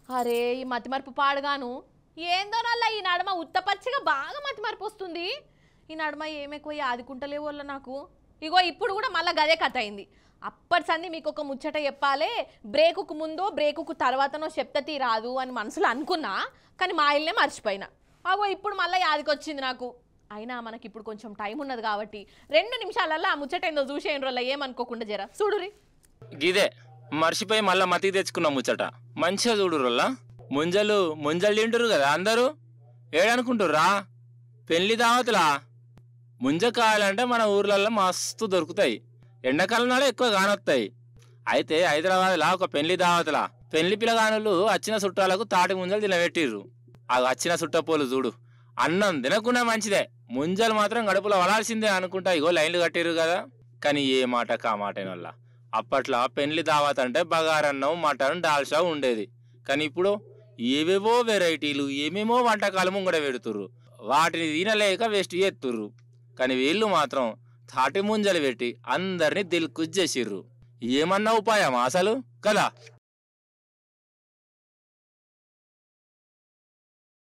అరే ఈ మతిమరుపు పాడుగాను ఏందో నల్ల ఈ నడమ ఉత్తపచ్చిగా బాగా మతిమరుపు వస్తుంది. ఈ నడమ ఏమెక్కువ ఆదుకుంటలే వాళ్ళ నాకు. ఇగో ఇప్పుడు కూడా మళ్ళీ గదే కథ అయింది. అప్పటి సంది మీకు ఒక ముచ్చట చెప్పాలి, బ్రేకుకు ముందో బ్రేకుకు తర్వాతనో చెప్తీ రాదు అని మనసులో అనుకున్నా, కానీ మా ఇల్లే మర్చిపోయినా. అగో ఇప్పుడు మళ్ళీ యాదికొచ్చింది నాకు. అయినా మనకి ఇప్పుడు కొంచెం టైం ఉన్నది కాబట్టి 2 నిమిషాలల్లో ఆ ముచ్చట ఏందో చూసేయని రోజుల్లో ఏమనుకోకుండా జర చూడురి. గిదే మర్చిపోయి మళ్ళా మతికి తెచ్చుకున్న ముచ్చట మంచిగా చూడురోల్లా. ముంజలు తింటురు కదా అందరూ. ఏడనుకుంటుర్రా? పెళ్లి దావతులా. ముంజకాయలంటే మన ఊర్లలో మస్తు దొరుకుతాయి, ఎండాకాలం నాడే ఎక్కువ కానొస్తాయి. అయితే హైదరాబాద్లో ఒక పెళ్లి దావతులా పెళ్లి పిల్లగానులు వచ్చిన చుట్టాలకు తాటి ముంజలు తినబెట్టిర్రు. ఆ వచ్చిన చుట్టపోలు చూడు, అన్నం తినకుండా మంచిదే, ముంజలు మాత్రం గడుపులో వలాల్సిందే అనుకుంటా ఇగో లైన్లు కట్టిర్రు కదా. కానీ ఏ మాట కా మాట వల్ల అప్పట్లో పెళ్లి దావత్ అంటే బగారన్నం, మటన్, డాల్షా ఉండేది. కానీ ఇప్పుడు ఏవేవో వెరైటీలు, ఏమేమో వంటకాలు ముంగడ పెడుతుర్రు. వాటిని తినలేక వేస్ట్ చేస్తుర్రు. కానీ వీళ్ళు మాత్రం తాటి ముంజలు పెట్టి అందరినీ దిల్కుజ్ చేసిర్రు. ఏమన్నా ఉపాయమా అసలు కదా?